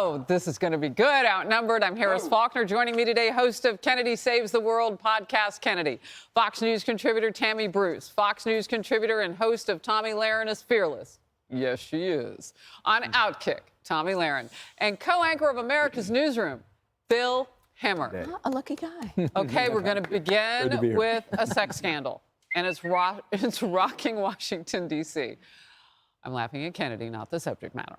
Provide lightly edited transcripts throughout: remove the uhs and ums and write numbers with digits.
Oh, this is going to be good. Outnumbered. I'm Harris Faulkner. Joining me today, host of Kennedy Saves the World podcast, Kennedy. Fox News contributor Tammy Bruce. Fox News contributor and host of Tomi Lahren is Fearless. Yes, she is. On Outkick, Tomi Lahren. And co-anchor of America's Newsroom, Phil Hemmer. A lucky guy. Okay, we're going to begin with a sex scandal. And it's rocking Washington, D.C. I'm laughing at Kennedy, not the subject matter.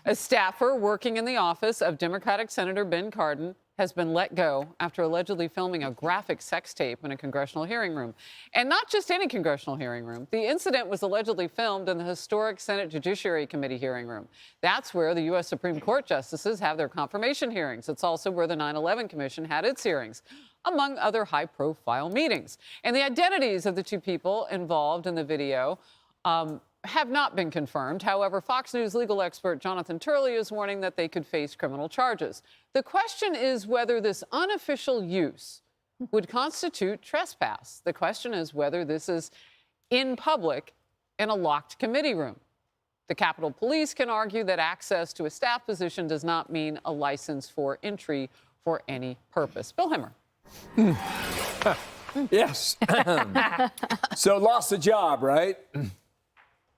A staffer working in the office of Democratic Senator Ben Cardin has been let go after allegedly filming a graphic sex tape in a congressional hearing room. And not just any congressional hearing room. The incident was allegedly filmed in the historic Senate Judiciary Committee hearing room. That's where the U.S. Supreme Court justices have their confirmation hearings. It's also where the 9/11 Commission had its hearings, among other high-profile meetings. And the identities of the two people involved in the video have not been confirmed. However, Fox News legal expert Jonathan Turley is warning that they could face criminal charges. The question is whether this unofficial use would constitute trespass. The question is whether this is in public in a locked committee room. The Capitol Police can argue that access to a staff position does not mean a license for entry for any purpose. Bill Hemmer. Yes. So lost a job, right?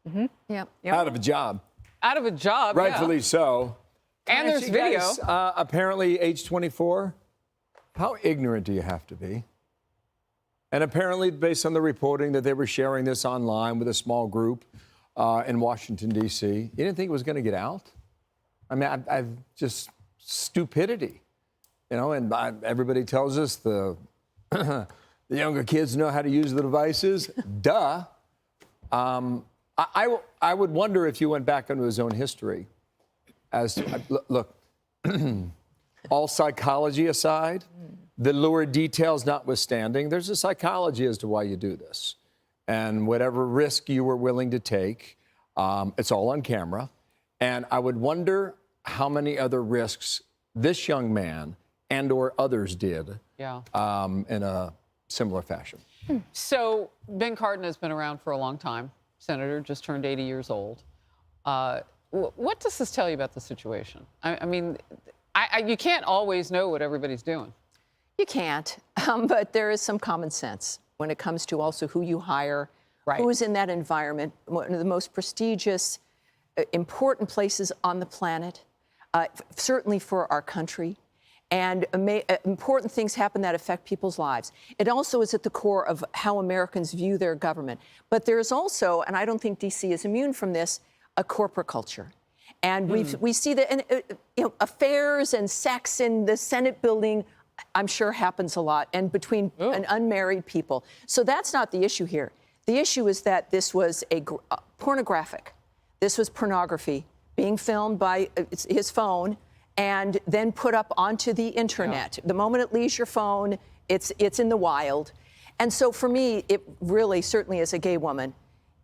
Mm-hmm. Yep. Out of a job. Out of a job, Rightfully so. And there's video. Guys, apparently, age 24. How ignorant do you have to be? And apparently, based on the reporting that they were sharing this online with a small group in Washington, D.C., you didn't think it was going to get out? I mean, I've just stupidity. You know, and everybody tells us the younger kids know how to use the devices. Duh. I would wonder if you went back into his own history as to, look, all psychology aside, the lurid details notwithstanding, there's a psychology as to why you do this. And whatever risk you were willing to take, it's all on camera. And I would wonder how many other risks this young man and or others did in a similar fashion. So Ben Cardin has been around for a long time. Senator, just turned 80 years old. What does this tell you about the situation? I mean, you can't always know what everybody's doing. You can't, but there is some common sense when it comes to also who you hire, who's in that environment, one of the most prestigious, important places on the planet, certainly for our country. And important things happen that affect people's lives. It also is at the core of how Americans view their government. But there's also, and I don't think D.C. is immune from this, a corporate culture. And we see that, and, affairs and sex in the Senate building, I'm sure happens a lot, and between unmarried people. So that's not the issue here. The issue is that this was pornographic. This was pornography being filmed by his phone and then put up onto the internet. The moment it leaves your phone, it's in the wild. And so for me, it really, certainly as a gay woman,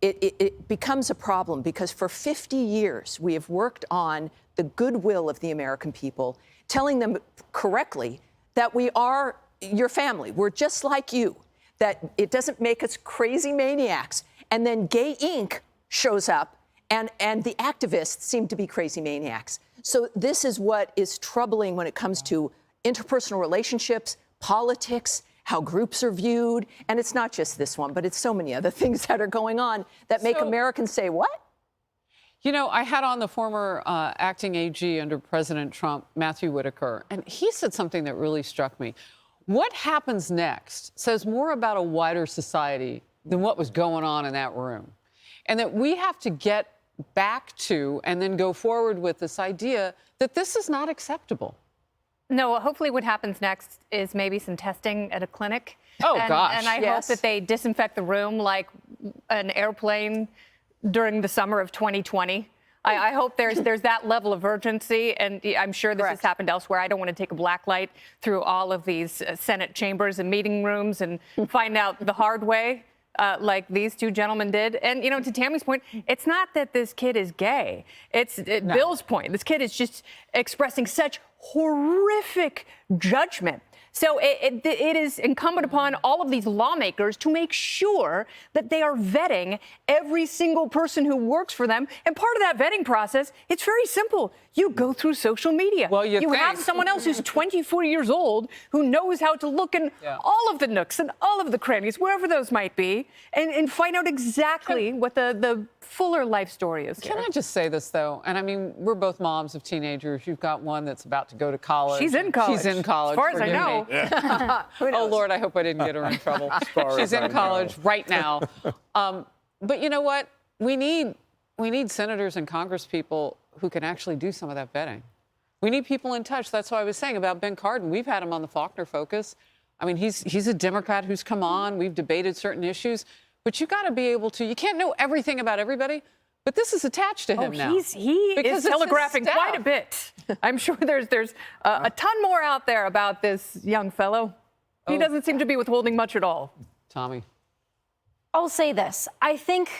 it becomes a problem because for 50 years, we have worked on the goodwill of the American people, telling them correctly that we are your family. We're just like you, that it doesn't make us crazy maniacs. And then Gay Inc. shows up and the activists seem to be crazy maniacs. So this is what is troubling when it comes to interpersonal relationships, politics, how groups are viewed. And it's not just this one, but it's so many other things that are going on that make Americans say, what? You know, I had on the former acting AG under President Trump, Matthew Whitaker, and he said something that really struck me. What happens next says more about a wider society than what was going on in that room. And that we have to get back to and then go forward with this idea that this is not acceptable. No, hopefully what happens next is maybe some testing at a clinic. Oh, gosh. And I hope that they disinfect the room like an airplane during the summer of 2020. I hope there's that level of urgency, and I'm sure this has happened elsewhere. I don't want to take a black light through all of these Senate chambers and meeting rooms and find out the hard way. Like these two gentlemen did. And, you know, to Tammy's point, it's not that this kid is gay. It's Bill's point. This kid is just expressing such horrific judgment So it is incumbent upon all of these lawmakers to make sure that they are vetting every single person who works for them. And part of that vetting process, it's very simple. You go through social media. Well, you have someone else who's 24 years old who knows how to look in all of the nooks and all of the crannies, wherever those might be, and find out exactly what the fuller life story is. Can I just say this, though? And I mean, we're both moms of teenagers. You've got one that's about to go to college. She's in college. She's in college. As far as I know. Oh, Lord, I hope I didn't get her in trouble. She's in college right now. But you know what? We need senators and congresspeople who can actually do some of that vetting. We need people in touch. That's what I was saying about Ben Cardin. We've had him on the Faulkner Focus. I mean, he's a Democrat who's come on. We've debated certain issues. But you got to be able to, you can't know everything about everybody, but this is attached to him now. He is telegraphing quite a bit. I'm sure there's a ton more out there about this young fellow. He doesn't seem to be withholding much at all. Tommy. I'll say this. I think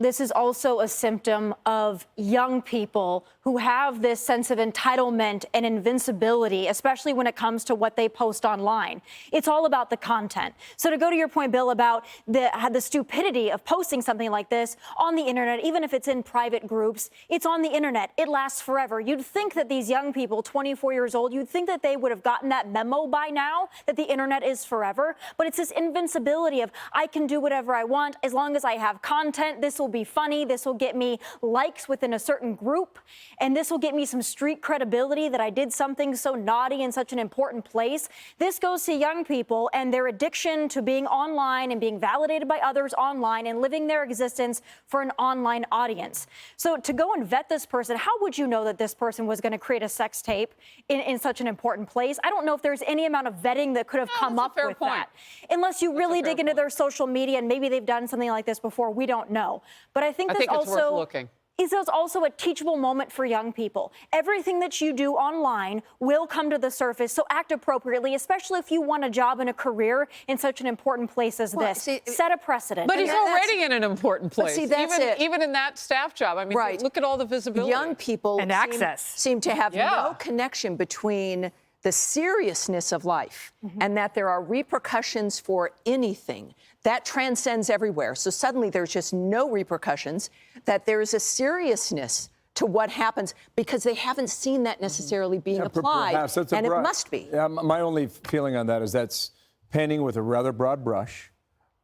this is also a symptom of young people who have this sense of entitlement and invincibility, especially when it comes to what they post online. It's all about the content. So to go to your point, Bill, about the stupidity of posting something like this on the internet, even if it's in private groups, it's on the internet. It lasts forever. You'd think that these young people, 24 years old, you'd think that they would have gotten that memo by now, that the internet is forever. But it's this invincibility of, I can do whatever I want as long as I have content. This will be funny. This will get me likes within a certain group. And this will get me some street credibility that I did something so naughty in such an important place. This goes to young people and their addiction to being online and being validated by others online and living their existence for an online audience. So to go and vet this person, how would you know that this person was going to create a sex tape in such an important place? I don't know if there's any amount of vetting that could have come up with that. Unless you really dig into their social media and maybe they've done something like this before, we don't know. But I think it's worth looking. It's also a teachable moment for young people. Everything that you do online will come to the surface, so act appropriately, especially if you want a job and a career in such an important place as this. Set a precedent. But he's already in an important place. See, that's even in that staff job. I mean, look at all the visibility. Young people and access seem to have no connection between the seriousness of life and that there are repercussions for anything. That transcends everywhere. So suddenly there's just no repercussions, that there is a seriousness to what happens because they haven't seen that necessarily being applied, and it must be. Yeah, my only feeling on that is that's painting with a rather broad brush.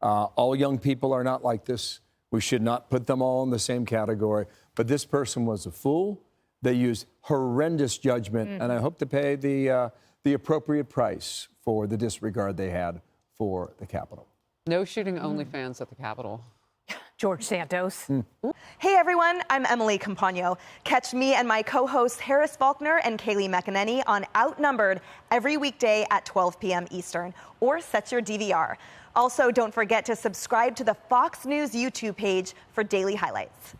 All young people are not like this. We should not put them all in the same category. But this person was a fool. They used horrendous judgment, and I hope to pay the appropriate price for the disregard they had for the Capitol. No shooting OnlyFans at the Capitol. George Santos. Hey everyone, I'm Emily Campagno. Catch me and my co-hosts Harris Faulkner and Kaylee McEnany on Outnumbered every weekday at 12 p.m. Eastern, or set your DVR. Also, don't forget to subscribe to the Fox News YouTube page for daily highlights.